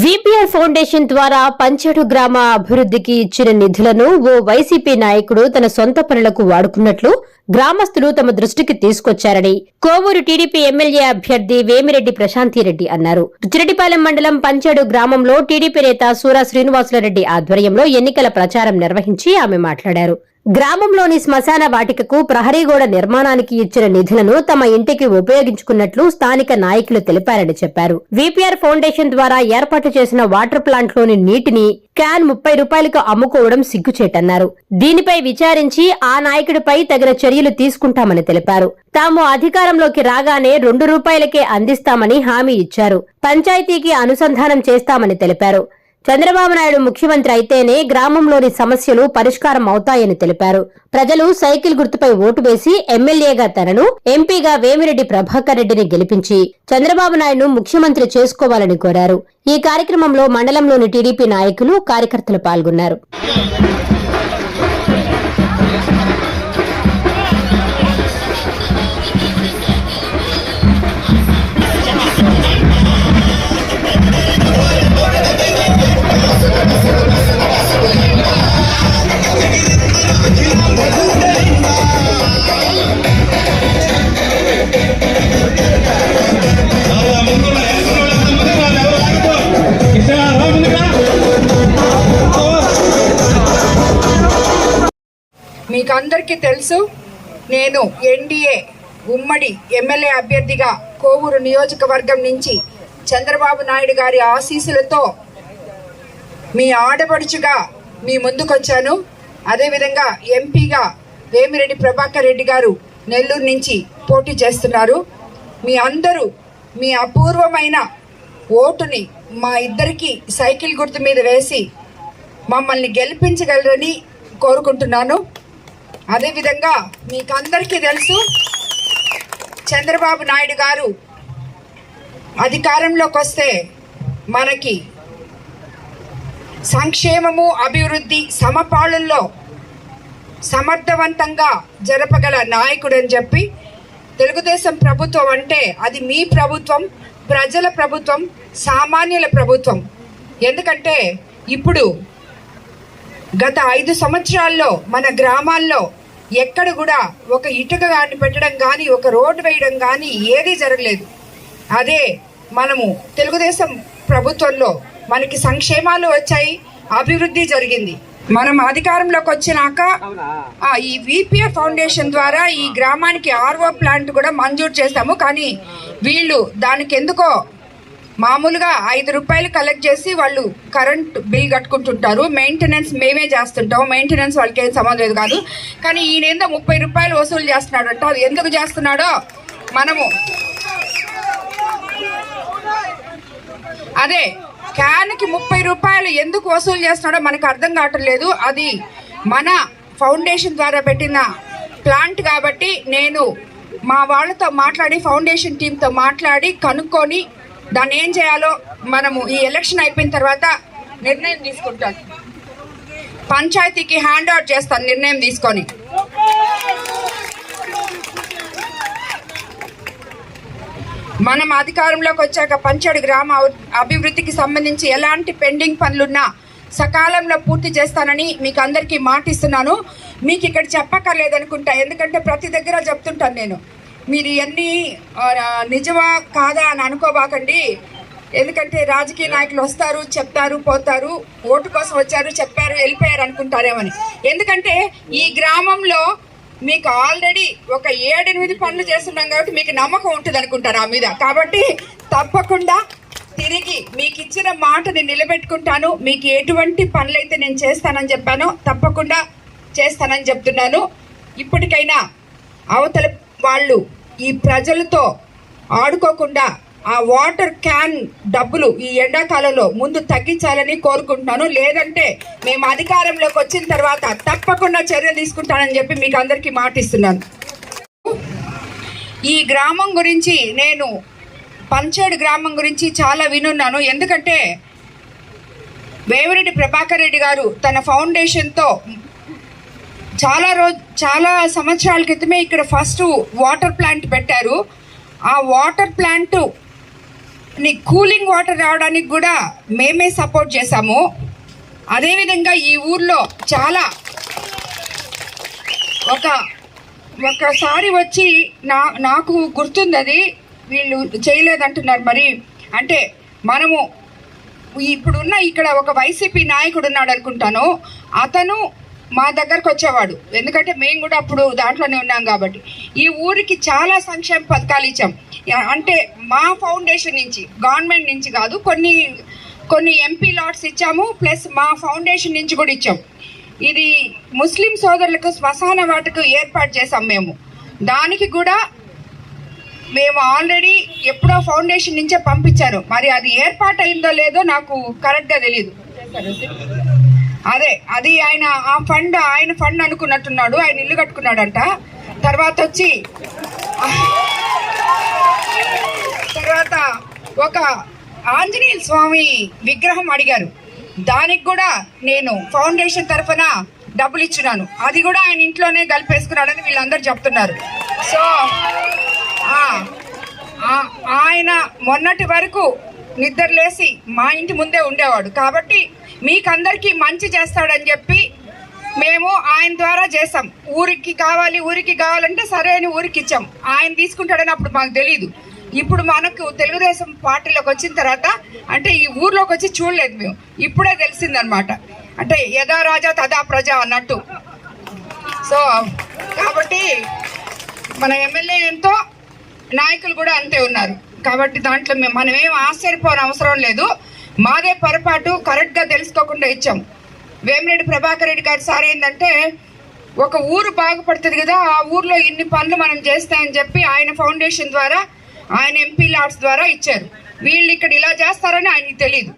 VPR foundation ద్వారా పంచేడు గ్రామ అభివృద్ధికి ఇచ్చిన నిధులను ఓ వైసీపీ నాయకుడు తన సొంత పనులకు వాడుకున్నట్లు గ్రామస్తులు తమ దృష్టికి తీసుకొచ్చారని కోవూరు టీడీపీ ఎమ్మెల్యే అభ్యర్థి వేమిరెడ్డి ప్రశాంతిరెడ్డి అన్నారు. రుచిరెడ్డిపాలెం మండలం పంచేడు గ్రామంలో టీడీపీ నేత సూరా శ్రీనివాసులరెడ్డి ఆధ్వర్యంలో ఎన్నికల ప్రచారం నిర్వహించి ఆమె మాట్లాడారు. గ్రామంలోని శ్మశాన వాటికకు ప్రహరీగోడ నిర్మాణానికి ఇచ్చిన నిధులను తమ ఇంటికి ఉపయోగించుకున్నట్లు స్థానిక నాయకులు తెలిపారని చెప్పారు. విపిఆర్ ఫౌండేషన్ ద్వారా ఏర్పాటు చేసిన వాటర్ ప్లాంట్లోని నీటిని క్యాన్ 30 రూపాయలకు అమ్ముకోవడం సిగ్గుచేటన్నారు. దీనిపై విచారించి ఆ నాయకుడిపై తగిన చర్యలు తీసుకుంటామని తెలిపారు. తాము అధికారంలోకి రాగానే 2 రూపాయలకే అందిస్తామని హామీ ఇచ్చారు. పంచాయతీకి అనుసంధానం చేస్తామని తెలిపారు. చంద్రబాబు నాయుడు ముఖ్యమంత్రి అయితేనే గ్రామంలోని సమస్యలు పరిష్కారం అవుతాయని తెలిపారు. ప్రజలు సైకిల్ గుర్తుపై ఓటు వేసి ఎమ్మెల్యేగా తనను, ఎంపీగా వేమిరెడ్డి ప్రభాకర్ రెడ్డిని గెలిపించి చంద్రబాబు నాయుడును ముఖ్యమంత్రి చేసుకోవాలని కోరారు. ఈ కార్యక్రమంలో మండలంలోని టీడీపీ నాయకులు, కార్యకర్తలు పాల్గొన్నారు. మీకు అందరికీ తెలుసు, నేను ఎన్డీఏ ఉమ్మడి ఎమ్మెల్యే అభ్యర్థిగా కోవూరు నియోజకవర్గం నుంచి చంద్రబాబు నాయుడు గారి ఆశీస్సులతో మీ ఆడపడుచుగా మీ ముందుకొచ్చాను. అదేవిధంగా ఎంపీగా వేమిరెడ్డి ప్రభాకర్ రెడ్డి గారు నెల్లూరు నుంచి పోటీ చేస్తున్నారు. మీ అందరూ మీ అపూర్వమైన ఓటుని మా ఇద్దరికి సైకిల్ గుర్తు మీద వేసి మమ్మల్ని గెలిపించగలరని కోరుకుంటున్నాను. అదేవిధంగా మీకు అందరికీ తెలుసు, చంద్రబాబు నాయుడు గారు అధికారంలోకి వస్తే మనకి సంక్షేమము, అభివృద్ధి సమపాళుల్లో సమర్థవంతంగా జరపగల నాయకుడు అని చెప్పి, తెలుగుదేశం ప్రభుత్వం అంటే అది మీ ప్రభుత్వం, ప్రజల ప్రభుత్వం, సామాన్యుల ప్రభుత్వం. ఎందుకంటే ఇప్పుడు గత 5 సంవత్సరాల్లో మన గ్రామాల్లో ఎక్కడ కూడా ఒక ఇటుక గాని పెట్టడం కానీ, ఒక రోడ్డు వేయడం కానీ ఏదీ జరగలేదు. అదే మనము తెలుగుదేశం ప్రభుత్వంలో మనకి సంక్షేమాలు వచ్చాయి, అభివృద్ధి జరిగింది. మనం అధికారంలోకి వచ్చినాక ఈ విపిఆర్ ఫౌండేషన్ ద్వారా ఈ గ్రామానికి ఆర్ఓ ప్లాంట్ కూడా మంజూరు చేస్తాము. కానీ వీళ్ళు దానికి ఎందుకో మామూలుగా 5 రూపాయలు కలెక్ట్ చేసి వాళ్ళు కరెంట్ బిల్ కట్టుకుంటుంటారు. మెయింటెనెన్స్ మేమే చేస్తుంటాం, మెయింటెనెన్స్ వాళ్ళకి ఏం సంబంధం లేదు కాదు. కానీ ఈయనేందో 30 రూపాయలు వసూలు చేస్తున్నాడంట. అది ఎందుకు చేస్తున్నాడో మనము అదే క్యాన్కి 30 రూపాయలు ఎందుకు వసూలు చేస్తున్నాడో మనకు అర్థం కావట్లేదు. అది మన ఫౌండేషన్ ద్వారా పెట్టిన ప్లాంట్ కాబట్టి నేను మా వాళ్ళతో మాట్లాడి, ఫౌండేషన్ టీంతో మాట్లాడి కనుక్కొని దాన్ని ఏం చేయాలో మనము ఈ ఎలక్షన్ అయిపోయిన తర్వాత నిర్ణయం తీసుకుంటాను. పంచాయతీకి హ్యాండ్ అవుట్ చేస్తాను నిర్ణయం తీసుకొని. మనం అధికారంలోకి వచ్చాక పంచేడు గ్రామ అభివృద్ధికి సంబంధించి ఎలాంటి పెండింగ్ పనులున్నా సకాలంలో పూర్తి చేస్తానని మీకు అందరికీ మాటిస్తున్నాను. మీకు ఇక్కడ చెప్పక్కర్లేదనుకుంటా, ఎందుకంటే ప్రతి దగ్గర చెప్తుంటాను నేను. మీరు ఇవన్నీ నిజమా కాదా అని అనుకోబాకండి. ఎందుకంటే రాజకీయ నాయకులు వస్తారు, చెప్తారు, పోతారు, ఓటు కోసం వచ్చారు, చెప్పారు, వెళ్ళిపోయారు అనుకుంటారేమని. ఎందుకంటే ఈ గ్రామంలో మీకు ఆల్రెడీ ఒక 7-8 పనులు చేస్తున్నాం కాబట్టి మీకు నమ్మకం ఉంటుంది అనుకుంటారు ఆ మీద. కాబట్టి తప్పకుండా తిరిగి మీకు ఇచ్చిన మాటని నిలబెట్టుకుంటాను. మీకు ఎటువంటి పనులైతే నేను చేస్తానని చెప్పానో తప్పకుండా చేస్తానని చెప్తున్నాను. ఇప్పటికైనా అవతల వాళ్ళు ఈ ప్రజలతో ఆడుకోకుండా ఆ వాటర్ క్యాన్ డబ్బులు ఈ ఎండాకాలంలో ముందు తగ్గించాలని కోరుకుంటున్నాను. లేదంటే మేము అధికారంలోకి వచ్చిన తర్వాత తప్పకుండా చర్యలు తీసుకుంటానని చెప్పి మీకు అందరికీ మాటిస్తున్నాను. ఈ గ్రామం గురించి నేను పంచేడు గ్రామం గురించి చాలా వినున్నాను. ఎందుకంటే వేమిరెడ్డి ప్రభాకర్ రెడ్డి గారు తన ఫౌండేషన్తో చాలా సంవత్సరాల క్రితమే ఇక్కడ ఫస్ట్ వాటర్ ప్లాంట్ పెట్టారు. ఆ వాటర్ ప్లాంట్ కూలింగ్ వాటర్ రావడానికి కూడా మేమే సపోర్ట్ చేశాము. అదేవిధంగా ఈ ఊర్లో చాలా ఒకసారి వచ్చి నాకు గుర్తుంది, అది వీళ్ళు చేయలేదంటున్నారు. మరి అంటే మనము ఇప్పుడున్న ఇక్కడ ఒక వైసీపీ నాయకుడు ఉన్నాడు అనుకుంటాను, అతను మా దగ్గరకు వచ్చేవాడు, ఎందుకంటే మేము కూడా అప్పుడు దాంట్లోనే ఉన్నాం కాబట్టి. ఈ ఊరికి చాలా సంక్షేమ పథకాలు ఇచ్చాం. అంటే మా ఫౌండేషన్ నుంచి, గవర్నమెంట్ నుంచి కాదు, కొన్ని ఎంపీ లాట్స్ ఇచ్చాము, ప్లస్ మా ఫౌండేషన్ నుంచి కూడా ఇచ్చాం. ఇది ముస్లిం సోదరులకు శ్మశాన వాటికి ఏర్పాటు చేసాం మేము. దానికి కూడా మేము ఆల్రెడీ ఎప్పుడో ఫౌండేషన్ నుంచే పంపించారు. మరి అది ఏర్పాటు అయిందో లేదో నాకు కరెక్ట్గా తెలియదు. అది ఆయన ఫండ్ అనుకున్నట్టున్నాడు. ఆయన ఇల్లు కట్టుకున్నాడంట. తర్వాత ఒక ఆంజనేయ స్వామి విగ్రహం అడిగారు. దానికి కూడా నేను ఫౌండేషన్ తరఫున డబ్బులు ఇచ్చినాను. అది కూడా ఆయన ఇంట్లోనే కలిపేసుకున్నాడని వీళ్ళందరూ చెప్తున్నారు. సో ఆయన మొన్నటి వరకు నిద్రలేసి మా ఇంటి ముందే ఉండేవాడు. కాబట్టి మీకందరికీ మంచి చేస్తాడని చెప్పి మేము ఆయన ద్వారా చేసాం. ఊరికి కావాలంటే సరే అని ఊరికి ఇచ్చాం. ఆయన తీసుకుంటాడని అప్పుడు మాకు తెలీదు. ఇప్పుడు మనకు తెలుగుదేశం పార్టీలోకి వచ్చిన తర్వాత, అంటే ఈ ఊర్లోకి వచ్చి చూడలేదు మేము, ఇప్పుడే తెలిసిందనమాట. అంటే యథా రాజా తదా ప్రజ అన్నట్టు. సో కాబట్టి మన ఎమ్మెల్యే ఎంతో, నాయకులు కూడా అంతే ఉన్నారు. కాబట్టి దాంట్లో మనమేం ఆశ్చర్యపోని అవసరం లేదు. మాదే పొరపాటు, కరెక్ట్గా తెలుసుకోకుండా ఇచ్చాం. వేమిరెడ్డి ప్రభాకర్ రెడ్డి గారు సార్ ఏంటంటే, ఒక ఊరు బాగుపడుతుంది కదా, ఆ ఊర్లో ఇన్ని పనులు మనం చేస్తామని చెప్పి ఆయన ఫౌండేషన్ ద్వారా, ఆయన ఎంపీ లాట్స్ ద్వారా ఇచ్చారు. వీళ్ళు ఇక్కడ ఇలా చేస్తారని ఆయనకి తెలియదు.